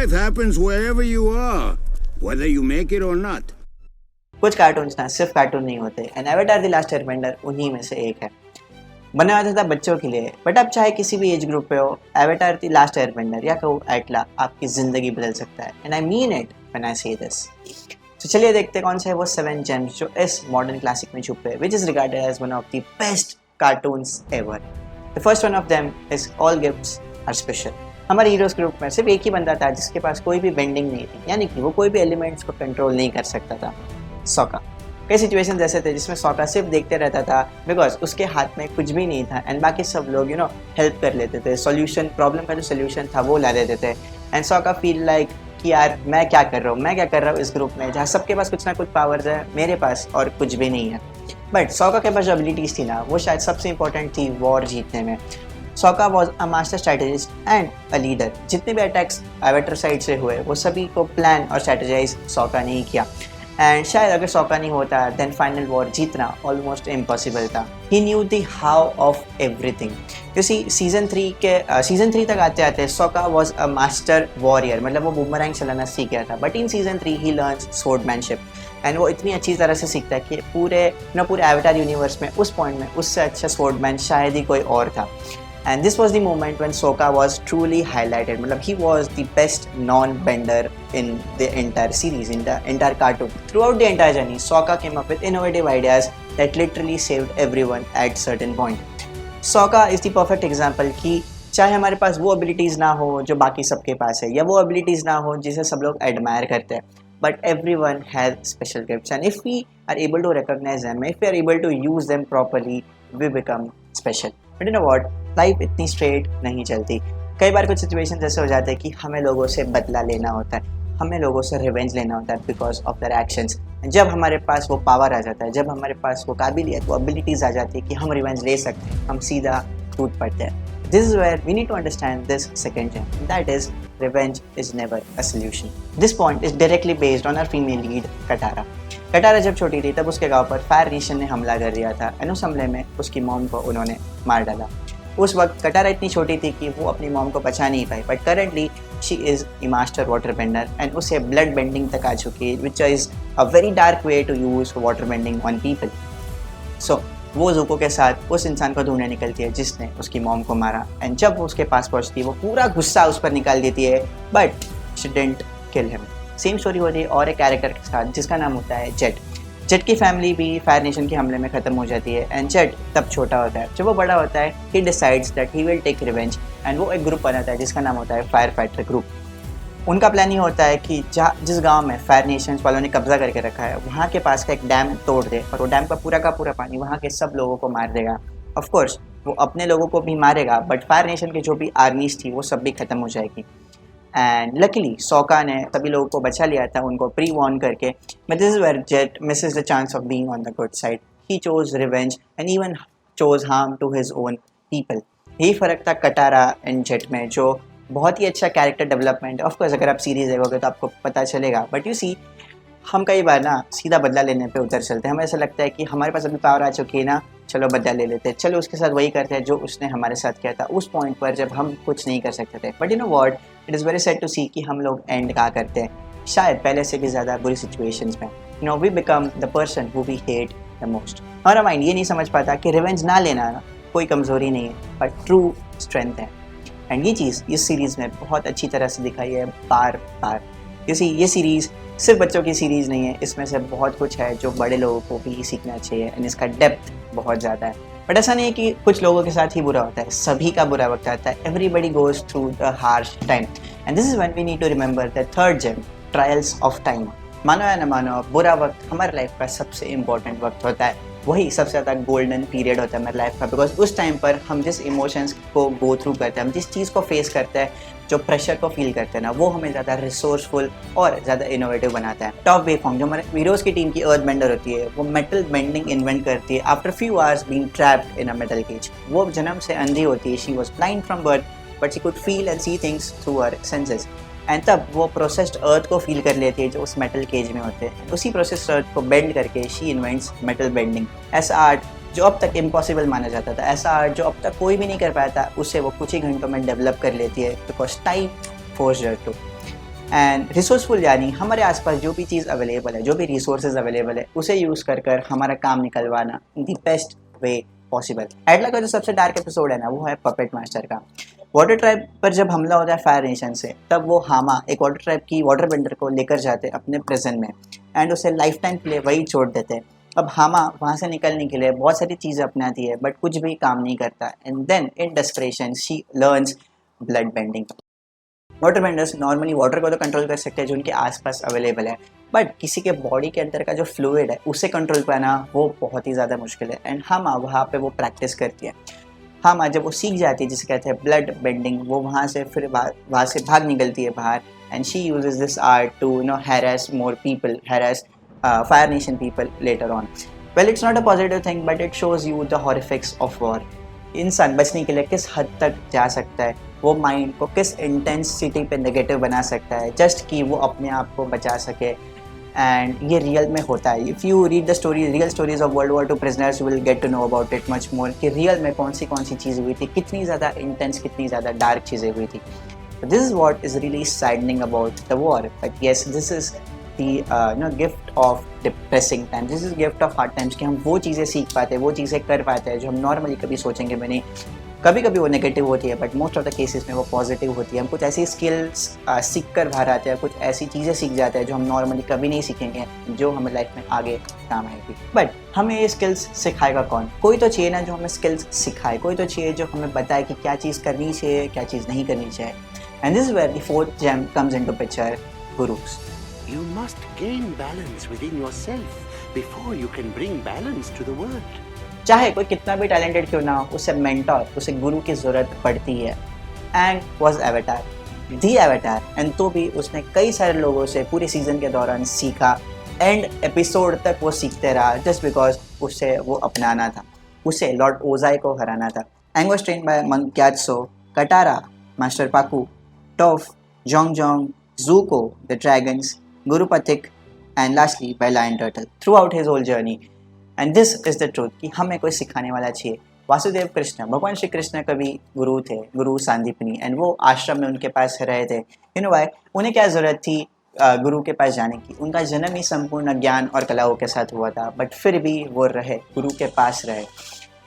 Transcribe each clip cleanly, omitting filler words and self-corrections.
Life happens wherever you are, whether you make it or not. कुछ cartoons ना सिर्फ cartoon नहीं होते, and Avatar the last Airbender उन्हीं में से एक है। बना हुआ था बच्चों के लिए, बट अब चाहे किसी भी एज ग्रुप पे हो, एवाटार द लास्ट एयरबेंडर या कहो एटला आपकी जिंदगी बदल सकता है, and I mean it when I से दिस। तो चलिए देखते कौन से है वो 7 जेम्स जो इस मॉडर्न क्लासिक में छुपे, which is regarded as one of the best cartoons ever. The first one of them is all gifts are special. हमारे हीरोज ग्रुप में सिर्फ एक ही बंदा था जिसके पास कोई भी बेंडिंग नहीं थी, यानी कि वो कोई भी एलिमेंट्स को कंट्रोल नहीं कर सकता था, सोका। कई सिचुएशन ऐसे थे जिसमें सोका सिर्फ देखते रहता था बिकॉज उसके हाथ में कुछ भी नहीं था, एंड बाकी सब लोग हेल्प कर लेते थे, सॉल्यूशन, प्रॉब्लम का जो सॉल्यूशन था वो ला देते थे। एंड सोका फील लाइक कि यार मैं क्या कर रहा हूँ इस ग्रुप में जहाँ सबके पास कुछ ना कुछ पावर्स है, मेरे पास और कुछ भी नहीं है। बट सोका के पास जो एबिलिटीज़ थी ना, वो शायद सबसे इंपॉर्टेंट थी वॉर जीतने में। Sokka was a master strategist and a leader. जितने भी अटैक्स एवेटर साइड से हुए वो सभी को प्लान और स्ट्रैटेजाइज सोका ने ही किया, एंड शायद अगर सोका नहीं होता देन फाइनल वॉर जीतना ऑलमोस्ट इम्पॉसिबल था। He knew the how of everything. You see season 3 तक आते आते Sokka was a master warrior, मतलब वो बूमरैंग चलाना सीख गया था, but in season 3 he learns swordsmanship, and वो इतनी अच्छी तरह से सीखता है कि पूरे एवेटार यूनिवर्स में उस पॉइंट में उससे अच्छा स्वॉर्डमैन शायद ही कोई और था। And this was the moment when Sokka was truly highlighted. मतलब he was the best non-bender in the entire series, in the entire cartoon. Throughout the entire journey, Sokka came up with innovative ideas that literally saved everyone at certain point. Sokka is the perfect example कि चाहे हमारे पास वो abilities ना हो जो बाकी सबके पास है, या वो abilities ना हो जिसे सब लोग admire करते हैं, but everyone has special gifts, and if we are able to recognize them, if we are able to use them properly, we become special. But you know what? Life इतनी straight नहीं चलती। कई बार कुछ situation ऐसे हो जाते हैं कि हमें लोगों से बदला लेना होता है, हमें लोगों से रिवेंज लेना होता है बिकॉज ऑफ देयर एक्शंस। जब हमारे पास वो पावर आ जाता है, जब हमारे पास वो काबिलियत, वो एबिलिटीज़ आ जाती है कि हम रिवेंज ले सकते हैं, हम सीधा टूट पड़ते हैं। This is where we need to understand this second gem, that is revenge is never a solution. This point is directly based on our female lead Katara. Katara जब छोटी थी तब उसके गांव पर फायर नेशन ने हमला कर दिया था, एंड उस हमले में उसकी मॉम को उन्होंने मार डाला। उस वक्त कटारा इतनी छोटी थी कि वो अपनी मॉम को बचा नहीं पाई, but currently she is a master water bender, and उसे ब्लड बेंडिंग तक आ चुकी है, which is a very dark way to use water bending on people. So वो ज़ुको के साथ उस इंसान को ढूंढने निकलती है जिसने उसकी मॉम को मारा, एंड जब वो उसके पास पहुँचती है वो पूरा गुस्सा उस पर निकाल देती है, but she didn't kill him. Same story होती है और एक कैरेक्टर के साथ जिसका नाम होता है जेट। जेट की फैमिली भी फायर नेशन के हमले में ख़त्म हो जाती है, एंड जेट तब छोटा होता है। जब वो बड़ा होता है ही decides that he will take revenge, and वो एक ग्रुप बनाता है जिसका नाम होता है फायर फाइटर ग्रुप। उनका प्लान ये होता है कि जिस गांव में फायर नेशन वालों ने कब्जा करके रखा है वहाँ के पास का एक डैम तोड़ दे, और वो डैम का पूरा पानी वहाँ के सब लोगों को मार देगा। ऑफकोर्स वो अपने लोगों को भी मारेगा, बट फायर नेशन की जो भी आर्मीज थी वो सब भी ख़त्म हो जाएगी। एंड लकीली सोका ने सभी लोगों को बचा लिया था उनको प्री वॉर्न करके, but this is where Jet misses the chance of being on the good side. He chose revenge and even chose harm to his own people. यही फ़र्क था कटारा एंड जेट में, जो बहुत ही अच्छा कैरेक्टर डेवलपमेंट है। Of course अगर आप सीरीज़ देखोगे तो आपको पता चलेगा, बट यू सी हम कई बार ना सीधा बदला लेने पे उतर चलते हैं। हमें ऐसा लगता है कि हमारे पास अभी पावर आ चुकी है ना, चलो बदला ले लेते हैं, चलो उसके साथ वही करते हैं जो उसने हमारे साथ किया था उस पॉइंट पर जब हम कुछ नहीं कर सकते थे। But you know what, it is very sad to see कि हम लोग एंड कहाँ करते हैं, शायद पहले से भी ज़्यादा बुरी सिचुएशंस में। We become the person who we hate the most. हमारा माइंड ये नहीं समझ पाता कि रिवेंज ना लेना ना कोई कमज़ोरी नहीं है, बट ट्रू स्ट्रेंथ है। एंड ये चीज़ इस सीरीज़ में बहुत अच्छी तरह से दिखाई है बार बार। ये सीरीज़ सिर्फ बच्चों की सीरीज़ नहीं है, इसमें से बहुत कुछ है जो बड़े लोगों को भी सीखना चाहिए, एंड इसका डेप्थ बहुत ज़्यादा है। बट ऐसा नहीं है कि कुछ लोगों के साथ ही बुरा होता है, सभी का बुरा वक्त आता है। Everybody goes through the harsh time, and this is when we need to remember the third gem, trials of time. मानो या न मानो, बुरा वक्त हमारे लाइफ का सबसे इम्पॉर्टेंट वक्त होता है, वही सबसे ज़्यादा गोल्डन पीरियड होता है हमारी लाइफ का, बिकॉज उस टाइम पर हम जिस इमोशंस को गो थ्रू करते हैं, हम जिस चीज़ को फेस करते हैं, जो प्रेशर को फील करते हैं ना, वो हमें ज़्यादा रिसोर्सफुल और ज़्यादा इनोवेटिव बनाता है। टॉप वेफॉर्म जो हमारे हीरोज़ की टीम की अर्थ बेंडर होती है, वो मेटल बेंडिंग इन्वेंट करती है after few hours being trapped in a metal cage. वो जन्म से अंधी होती है, she was blind from birth, but she could feel and see things through her senses, and तब वो प्रोसेस्ड अर्थ को फील कर लेती है जो उस मेटल केज में होते हैं। उसी प्रोसेस्ड अर्थ को बेंड करके शी इन्वेंट्स मेटल बेंडिंग। ऐसा आर्ट जो अब तक इम्पॉसिबल माना जाता था, ऐसा आर्ट जो अब तक कोई भी नहीं कर पाया था, उसे वो कुछ ही घंटों में डेवलप कर लेती है, because time forced her to. And resourceful यानी हमारे आसपास जो भी चीज़ अवेलेबल है, जो भी रिसोर्सेज अवेलेबल है, उसे यूज़ कर कर हमारा काम निकलवाना in the best way possible. एटला का जो सबसे डार्क एपिसोड है ना, वो है पपेट मास्टर का। वाटर ट्राइब पर जब हमला होता है फायर नेशन से, तब वो हामा एक वाटर ट्राइब की वाटर बेंडर को लेकर जाते हैं अपने प्रिजन में एंड उसे लाइफ टाइम के लिए वही छोड़ देते हैं। अब हामा वहाँ से निकलने के लिए बहुत सारी चीज़ें अपनाती है बट कुछ भी काम नहीं करता and then in desperation she learns blood bending. Water benders normally water को तो कंट्रोल कर सकते हैं जो उनके आसपास अवेलेबल है, बट किसी के बॉडी के अंदर का जो फ्लूइड है उसे कंट्रोल करना वो बहुत ही ज़्यादा मुश्किल है एंड हामा वहाँ पे वो प्रैक्टिस करती है। हामा जब वो सीख जाती है जिसे कहते हैं ब्लड बेंडिंग, वो वहाँ से फिर वहाँ से भाग निकलती है बाहर and she uses this art to harass more people, harass fire nation people later on. Well it's not a positive thing but it shows you the horrifics of war. इंसान बचने के लिए किस हद तक जा सकता है, वो माइंड को किस इंटेंसिटी पे नेगेटिव बना सकता है जस्ट कि वो अपने आप को बचा सके। एंड ये रियल में होता है। If you read the story, real stories of World War II prisoners, you will get to know about it much more कि रियल में कौन सी चीज़ हुई थी, कितनी ज़्यादा इंटेंस, कितनी ज़्यादा डार्क चीज़ें हुई थी। This is what is really saddening about the war. But yes, this is the gift of depressing time, this is gift of hard times कि हम वो चीज़ें सीख पाते हैं, वो चीज़ें कर पाते हैं जो हम नॉर्मली कभी सोचेंगे भी नहीं। कभी कभी वो नेगेटिव होती है but most of the cases में वो पॉजिटिव होती है। हम कुछ ऐसी स्किल्स सीख कर बाहर आते हैं, कुछ ऐसी चीज़ें सीख जाते हैं जो हम नॉर्मली कभी नहीं सीखेंगे, जो हमें लाइफ में आगे काम आएगी। बट हमें ये स्किल्स सिखाएगा कौन? कोई तो चाहिए ना जो हमें स्किल्स सिखाए, कोई तो चाहिए जो हमें बताए कि क्या चीज़ करनी चाहिए, क्या चीज़ नहीं करनी चाहिए। And this is where the fourth gem comes into picture, gurus. You must gain balance within yourself before you can bring balance to the world. चाहे कोई कितना भी टैलेंटेड क्यों ना हो, उसे मेंटोर, उसे गुरु की ज़रूरत पड़ती है। And was avatar, the avatar. And तो भी उसने कई सारे लोगों से पूरे सीजन के दौरान सीखा, एंड एपिसोड तक वो सीखते रहा जस्ट बिकॉज उसे वो अपनाना था, उसे लॉर्ड ओजाई को हराना था। Aang was trained by monk Gyatso, Katara, master Pakku, Toph, Jeong, Zuko, the dragons, Guru Pathik, and lastly by lion turtle throughout his whole journey. And this is the truth कि हमें कोई सिखाने वाला चाहिए। वासुदेव कृष्ण, भगवान श्री कृष्ण कभी गुरु थे, गुरु सांदीपनी, एंड वो आश्रम में उनके पास रहे थे। You know why? उन्हें क्या ज़रूरत थी गुरु के पास जाने की? उनका जन्म ही संपूर्ण ज्ञान और कलाओं के साथ हुआ था, बट फिर भी वो रहे, गुरु के पास रहे।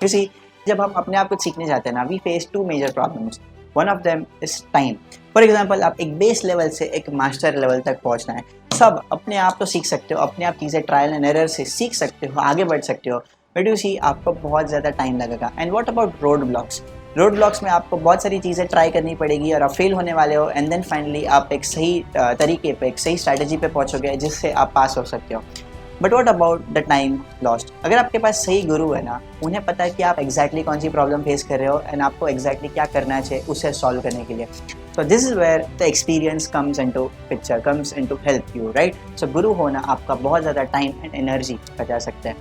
किसी जब हम अपने आप को सीखने जाते हैं ना, we face 2 major problems. One of them is time. For example, आप एक बेस लेवल से एक मास्टर लेवल तक पहुंचना है, सब अपने आप तो सीख सकते हो, अपने आप चीज़ें ट्रायल एंड एरर से सीख सकते हो, आगे बढ़ सकते हो, बट यू सी आपको बहुत ज़्यादा टाइम लगेगा। And what about road blocks? Road blocks में आपको बहुत सारी चीज़ें ट्राई करनी पड़ेगी और आप फेल होने वाले हो, एंड देन फाइनली आप एक सही तरीके पे, एक सही स्ट्रैटेजी पे पहुंचोगे जिससे आप पास हो सकते हो। But what about the time lost? अगर आपके पास सही गुरु है ना, उन्हें पता है कि आप एग्जैक्टली कौन सी प्रॉब्लम फेस कर रहे हो एंड आपको एग्जैक्टली क्या करना चाहिए उसे सॉल्व करने के लिए। So this is where the experience comes into picture, comes into help you, right? So गुरु होना आपका बहुत ज़्यादा टाइम एंड एनर्जी बचा सकता है।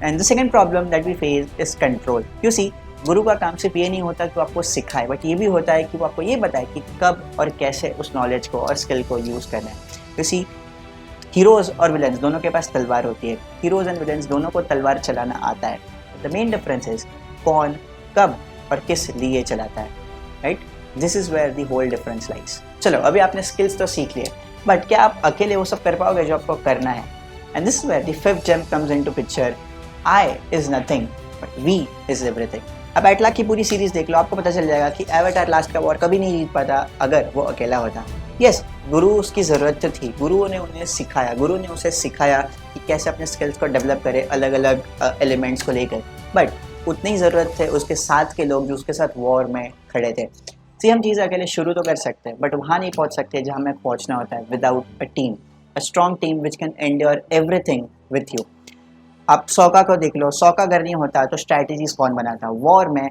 And the second problem that we face is control. You see, गुरु का काम सिर्फ ये नहीं होता कि वो आपको सिखाए, बट ये भी होता है कि वो आपको ये बताए कि कब और कैसे उस नॉलेज को और स्किल को यूज़ करना है। यू सी, हीरोज़ और विलेंस दोनों के पास तलवार होती है, हीरोज़ एंड विलेंस दोनों को तलवार चलाना आता है। द मेन डिफरेंस इज कौन, कब और किस लिए चलाता है, right? This is where the whole difference lies. चलो, अभी आपने स्किल्स तो सीख लिए, बट क्या आप अकेले वो सब कर पाओगे जो आपको करना है? And this is where the fifth gem comes into picture, I is nothing but we is everything. अब एटला की पूरी सीरीज देख लो, आपको पता चल जाएगा कि एवेटार लास्ट का वॉर कभी नहीं जीत पाता अगर वो अकेला होता। यस, गुरु उसकी ज़रूरत थी, गुरुओं ने उन्हें सिखाया, गुरु ने उसे सिखाया कि कैसे अपने स्किल्स को डेवलप करे अलग अलग एलिमेंट्स को लेकर, बट उतनी ही ज़रूरत थे उसके साथ के लोग जो उसके साथ वॉर में खड़े थे। सी, हम चीज़ अकेले शुरू तो कर सकते हैं बट वहाँ नहीं पहुँच सकते जहाँ हमें पहुँचना होता है without a team, a strong team which can endure everything with you. आप सौका को देख लो, सौका अगर नहीं होता तो स्ट्रैटेजीज कौन बनाता? वॉर में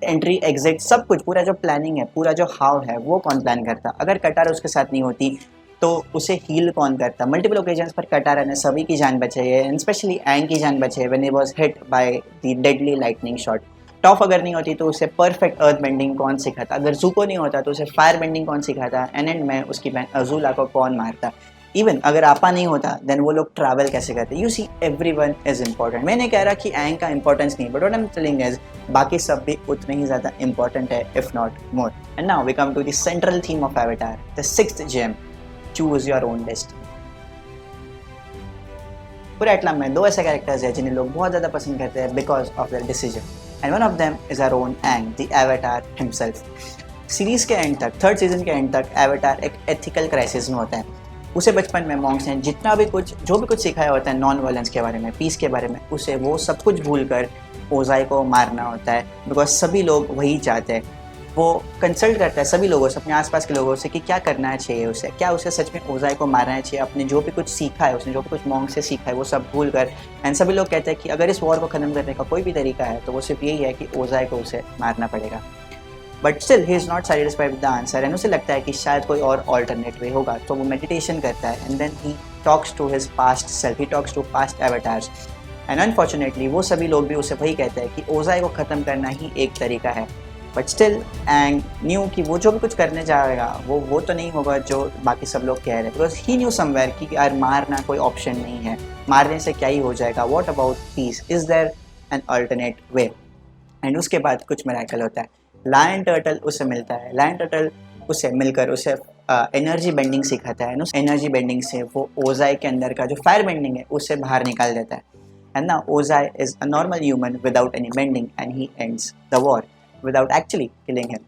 एंट्री एग्जिट सब कुछ, पूरा जो प्लानिंग है, पूरा जो हाव है, वो कौन प्लान करता? अगर कटारा उसके साथ नहीं होती तो उसे हील कौन करता? मल्टीपल ओकेजन्स पर कटारा ने सभी की जान बचाई है, एंड स्पेशली एंग की जान बचाई when he was hit by the deadly lightning shot. Toph अगर नहीं होती तो उसे परफेक्ट अर्थ बेंडिंग कौन सिखाता? अगर ज़ूको नहीं होता तो उसे फायर बेंडिंग कौन सिखाता? एंड में उसकी बहन अजूला को कौन मारता? इवन अगर आपा नहीं होता देन वो लोग ट्रैवल कैसे करते? You see, everyone is important. मैं नहीं कह रहा कि एंग का इंपॉर्टेंस नहीं, but what I am telling is बाकी सब भी उतने ही ज़्यादा इंपॉर्टेंट है, if not more. And now we come to the central theme of Avatar, the sixth gem, choose your own destiny. पूरे एटलम में दो ऐसे कैरेक्टर्स हैं जिन्हें लोग बहुत ज़्यादा पसंद करते हैं because of their decision, and one of them is our own Aang, the Avatar himself. Series के एंड तक, थर्ड सीजन के एंड तक, एवेटार एक एथिकल क्राइसिस में होता है। उसे बचपन में मॉन्क्स ने जितना भी कुछ जो भी कुछ सिखाया होता है नॉन वायलेंस के बारे में, पीस के बारे में, उसे वो सब कुछ भूल कर ओजाई को मारना होता है बिकॉज सभी लोग वही चाहते हैं। वो कंसल्ट करता है सभी लोगों से, अपने आसपास के लोगों से कि क्या करना चाहिए उसे, क्या उसे सच में ओजाई को मारना चाहिए। अपने जो भी कुछ सीखा है उसने, जो भी कुछ मॉन्क से सीखा है वो सब भूल कर, एंड सभी लोग कहते हैं कि अगर इस वॉर को ख़त्म करने का कोई भी तरीका है तो वो सिर्फ यही है कि ओजाई को उसे मारना पड़ेगा। But still he is not satisfied with the answer, and उसे लगता है कि शायद कोई और ऑल्टरनेट वे होगा। तो वो मेडिटेशन करता है and then he talks to his past self, he talks to past avatars, and unfortunately वो सभी लोग भी उसे वही कहते हैं कि ओजाई को ख़त्म करना ही एक तरीका है। बट स्टिल एंग न्यू कि वो जो भी कुछ करने जाएगा वो तो नहीं होगा जो बाकी सब लोग कह रहे हैं, बिकॉज ही न्यू समवेयर कि यार मारना कोई ऑप्शन नहीं है, मारने से क्या ही हो जाएगा, what about peace, is there an alternate way. And उसके बाद कुछ मिरेकल होता है, लायन टर्टल उसे मिलता है, लायन टर्टल उसे मिलकर उसे एनर्जी बेंडिंग सिखाता है, उस एनर्जी बेंडिंग से वो ओजाई के अंदर का जो फायर बेंडिंग है उसे बाहर निकाल देता है। एंड ना Ozai is a normal human without any bending and he ends the war without actually killing him.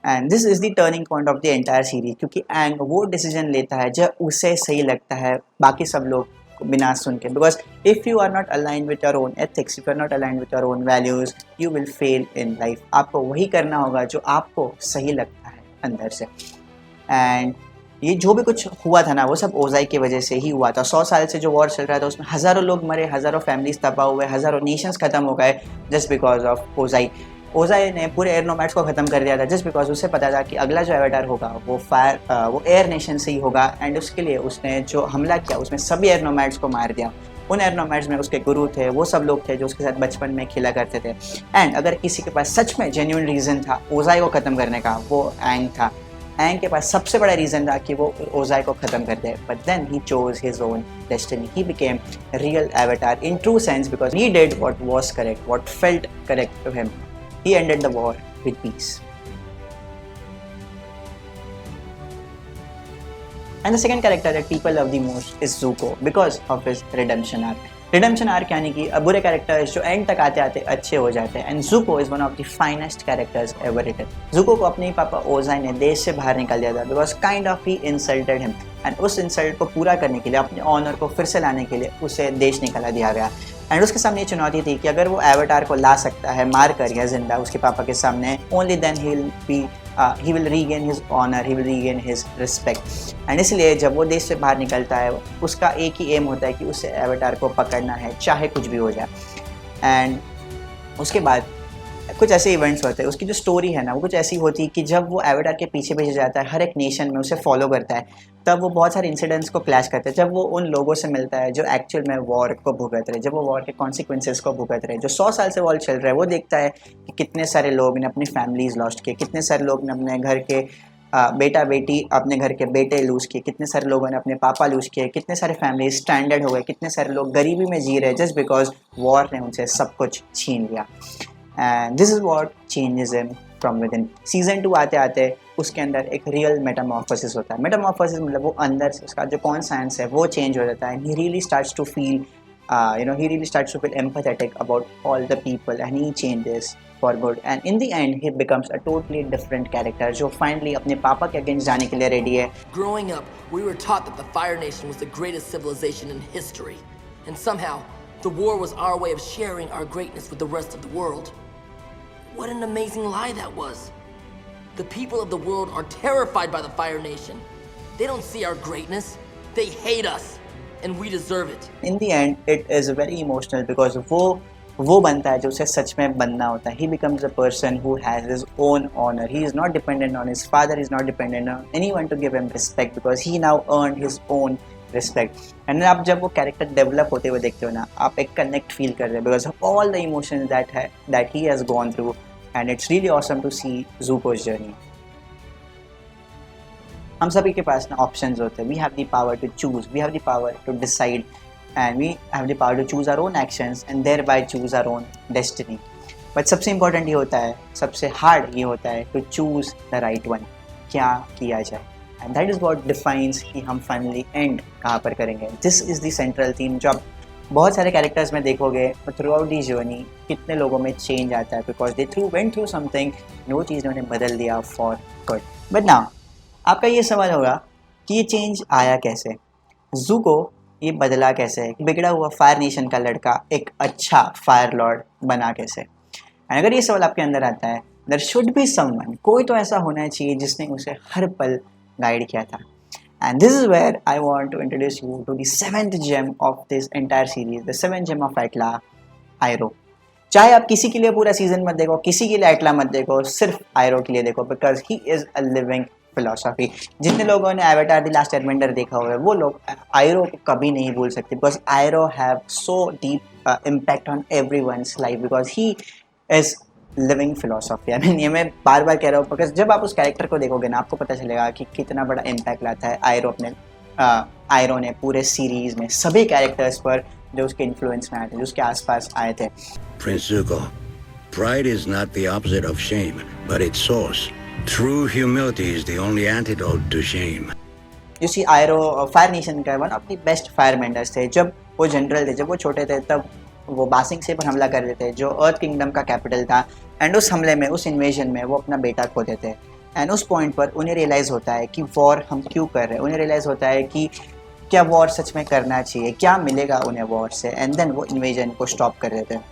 And this is the turning point of the entire series, क्योंकि एंग वो डिसीजन लेता है जब उसे सही लगता है बाकी सब लोग बिना सुन के, because if you are not aligned with your own ethics, if you are not aligned with your own values, you will fail in life. आपको वही करना होगा जो आपको सही लगता है अंदर से। एंड ये जो भी कुछ हुआ था ना वो सब ओजाई की वजह से ही हुआ था। 100 साल से जो वॉर चल रहा था उसमें हज़ारों लोग मरे, हज़ारों फैमिलीज तबाह हुए, हज़ारों नेशंस ख़त्म हो गए जस्ट बिकॉज ऑफ ओजाई। ओजाई ने पूरे एयर नोमैड्स को ख़त्म कर दिया था जस्ट बिकॉज उसे पता था कि अगला जो एवेटार होगा वो एयर नेशन से ही होगा, एंड उसके लिए उसने जो हमला किया उसमें सभी एयर नोमैड्स को मार दिया। उन एयर नोमैड्स में उसके गुरु थे, वो सब लोग थे जो उसके साथ बचपन में खेला करते थे। एंड अगर किसी के पास सच में जेन्युइन रीज़न था ओजाई को ख़त्म करने का, वो एंग था। एंग के पास सबसे बड़ा रीज़न था कि वो ओजाई को ख़त्म कर दे, but then he chose his own destiny, he became real avatar in true sense because he did what was correct, what felt correct to him. He ended the war with peace. And the second character that people love the most is Zuko because of his redemption arc. Redemption arc यानी कि बुरे characters जो end तक आते आते अच्छे हो जाते हैं, and Zuko is one of the finest characters ever written. Zuko को अपने पापा ओजाई ने देश से बाहर निकाल दिया था because kind of he insulted him, and उस इंसल्ट को पूरा करने के लिए, अपने ऑनर को फिर से लाने के लिए उसे देश निकाला दिया गया। एंड उसके सामने ये चुनौती थी कि अगर वो एवेटार को ला सकता है मार कर या जिंदा उसके पापा के सामने, only then he will regain his honour, he will regain his respect. And इसलिए जब वो देश से बाहर निकलता है उसका एक ही एम होता है कि उसे एवेटार को पकड़ना है चाहे कुछ भी हो जाए। एंड उसके बाद कुछ ऐसे इवेंट्स होते हैं, उसकी जो स्टोरी है ना वो कुछ ऐसी होती है कि जब वो एवेटार के पीछे पीछे जाता है, हर एक नेशन में उसे फॉलो करता है, तब वो बहुत सारे इंसिडेंट्स को क्लैश करता है। जब वो उन लोगों से मिलता है जो एक्चुअल में वॉर को भुगत रहे, जब वो वॉर के कॉन्सिक्वेंसेस को भुगत रहे, जो 100 साल से वॉर चल रहा है, वो देखता है कि कितने सारे लोग ने अपनी फैमिलीज लॉस्ट किए, कितने सारे लोग ने अपने घर के बेटा बेटी, अपने घर के बेटे लूज़ किए, कितने सारे लोगों ने अपने पापा लूज़ किए, कितने सारे फैमिली स्टैंडर्ड हो गए, कितने सारे लोग गरीबी में जी रहे जस्ट बिकॉज वॉर ने उनसे सब कुछ छीन लिया। And this is what changes him from with in. Season 2 आते आते उसके अंदर एक रियल मेटामॉर्फोसिस होता है। मेटामॉर्फोसिस मतलब वो अंदर से उसका जो कॉन्साइंस है वो चेंज हो जाता है। He really starts to feel he really starts to feel empathetic about all the people, and he changes for good, and in the end he becomes a totally different character जो finally अपने पापा के against जाने के लिए ready है। Growing up, we were taught that the Fire Nation was the greatest civilization in history, and somehow the war was our way of sharing our greatness with the rest of the world. What an amazing lie that was. The people of the world are terrified by the Fire Nation. They don't see our greatness, they hate us. And we deserve it. In the end, it is very emotional because वो बनता है जो उसे सच में बनना होता है. He becomes a person who has his own honor. He is not dependent on his father. He is not dependent on anyone to give him respect because he now earned his own respect. And आप जब वो character develop होते हुए देखते हो ना, आप एक connect feel कर रहे हो because of all the emotions that he has gone through, and it's really awesome to see Zuko's journey. हम सभी के पास ना ऑप्शंस होते हैं. We have the power to choose, we have the power to decide, and we have the power to choose our own actions and thereby choose our own destiny. But सबसे important ये होता है, सबसे hard ये होता है to choose the right one. क्या किया जाए? And that is what defines कि हम फाइनली एंड कहाँ पर करेंगे. This is the central theme जो आप बहुत सारे कैरेक्टर्स में देखोगे. थ्रू आउट दी जर्नी कितने लोगों में चेंज आता है because they went through something, वो चीज़ ने उन्हें बदल दिया फॉर गुड. बट नाउ आपका ये सवाल होगा कि ये चेंज आया कैसे, ज़ूको ये बदला कैसे, बिगड़ा हुआ फायर नेशन का लड़का एक अच्छा फायर लॉर्ड बना कैसे. एंड अगर ये सवाल आपके अंदर आता है, देयर शुड बी समवन, कोई तो ऐसा होना चाहिए जिसने उसे हर पल गाइड किया था. And this is where I want to introduce you to the 7th gem of this entire series, the 7th gem of Atla, Iroh. चाहे आप किसी के लिए पूरा सीजन मत देखो, किसी के लिए एटला मत देखो, सिर्फ आयरो के लिए देखो because he is a living philosophy. जितने लोगों ने एवेटार द लास्ट एयरबेंडर देखा हुआ है वो लोग आयरो को कभी नहीं भूल सकते because Iroh have so deep impact on everyone's life because he is living philosophy. I mean ये मैं बार बार कह रहा हूँ बिकॉज जब आप उस कैरेक्टर को देखोगे ना आपको पता चलेगा कि कितना बड़ा इम्पैक्ट लाता है आयरो ने पूरे सीरीज में सभी कैरेक्टर्स पर जो उसके इन्फ्लुएंस में आए थे, जो उसके आसपास आए थे. Prince Zuko, pride is not the opposite of shame, but its source. True humility is the only antidote to shame. You see, Iroh fire nation का one of the best fire benders थे. जब वो general थे, जब वो छोटे थे, तब वो बासिंग से पर हमला कर देते जो अर्थ किंगडम का कैपिटल था. एंड उस हमले में, उस इन्वेजन में वो अपना बेटा खो देते हैं. एंड उस पॉइंट पर उन्हें रियलाइज़ होता है कि वॉर हम क्यों कर रहे हैं. उन्हें रियलाइज़ होता है कि क्या वॉर सच में करना चाहिए, क्या मिलेगा उन्हें वॉर से. एंड देन वो इन्वेजन को स्टॉप कर देते हैं.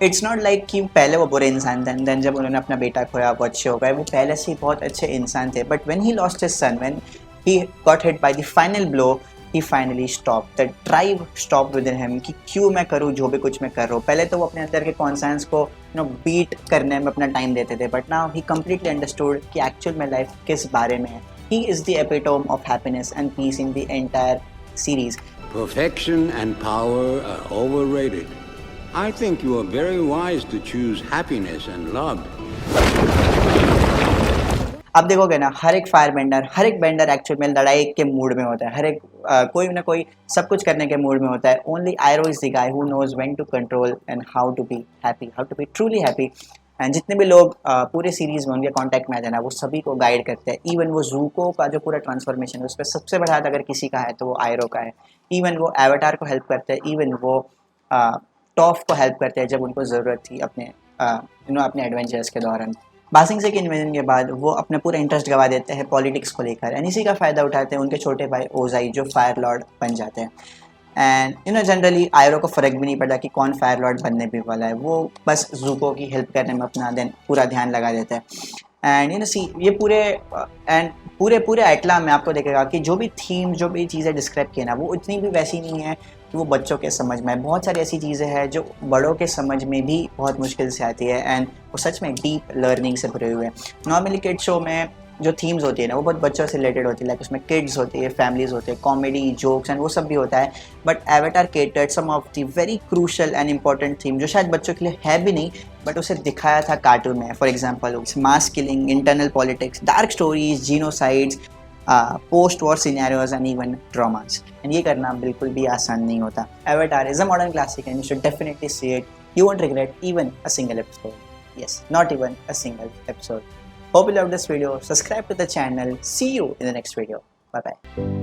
इट्स नॉट लाइक कि पहले वो बुरे इंसान थे एंड देन जब उन्होंने अपना बेटा खोया वो अच्छे हो गए. वो पहले से ही बहुत अच्छे इंसान थे. But when he lost his son, when he got hit by the final blow, he finally stopped. The drive stopped within him कि क्यों मैं करूँ जो भी कुछ मैं कर रहा हूँ. पहले तो वो अपने अंदर के कॉन्सर्न्स को बीट करने में अपना टाइम देते थे but now he completely understood कि एक्चुअल में लाइफ किस बारे में है. He is the epitome of happiness and peace in the entire series. Perfection and power are overrated. I think you are very wise to choose happiness and love. आप देखोगे ना हर एक फायर बेंडर एक्चुअल में लड़ाई के mood में होता है. हर एक कोई ना कोई सब कुछ करने के मूड में होता है. Only Iroh is the guy who knows when to control and how to be happy, how to be truly happy. And जितने भी लोग पूरे सीरीज में उनके कांटेक्ट में आते हैं ना वो सभी को गाइड करते हैं. इवन वो ज़ूको का जो पूरा ट्रांसफॉर्मेशन है उस पर सबसे बड़ा हाथ अगर किसी का है तो वो आयरो का है. इवन वो एवेटार को हेल्प करते हैं. इवन वो टॉफ को हेल्प करते हैं जब उनको ज़रूरत थी अपने अपने एडवेंचर्स के दौरान. बासिंग से के इन्वेजन के बाद वो अपना पूरा इंटरेस्ट गवा देते हैं पॉलिटिक्स को लेकर. एंड इसी का फ़ायदा उठाते हैं उनके छोटे भाई ओजाई जो फायर लॉर्ड बन जाते हैं. एंड जनरली आयरो को फ़र्क भी नहीं पड़ता कि कौन फायर लॉर्ड बनने भी वाला है. वो बस ज़ूको की हेल्प करने में अपना पूरा ध्यान लगा देते हैं. एंड ये पूरे एटला में आपको देखेगा कि जो भी थीम, जो भी चीज़ें डिस्क्राइब की है ना वो उतनी भी वैसी नहीं है कि वो बच्चों के समझ में. बहुत सारी ऐसी चीज़ें हैं जो बड़ों के समझ में भी बहुत मुश्किल से आती है एंड वो सच में डीप लर्निंग से भरे हुए हैं. नॉर्मली किड शो में जो थीम्स होती है ना वो बहुत बच्चों से रिलेटेड होती है. लाइक उसमें किड्स होती है, फैमिलीज होते हैं, कॉमेडी, जोक्स एंड वो सब भी होता है. But Avatar catered some of the very crucial and important theme जो शायद बच्चों के लिए है भी नहीं बट उसे दिखाया था कार्टून में. For example mass killing, internal politics, dark stories, genocides, post war scenarios and even dramas. And ये करना बिल्कुल भी आसान नहीं होता. Avatar is a modern classic and you should definitely see it. You won't regret even a single episode. Yes, not even a single episode. Hope you loved this video. Subscribe to the channel. See you in the next video. Bye bye.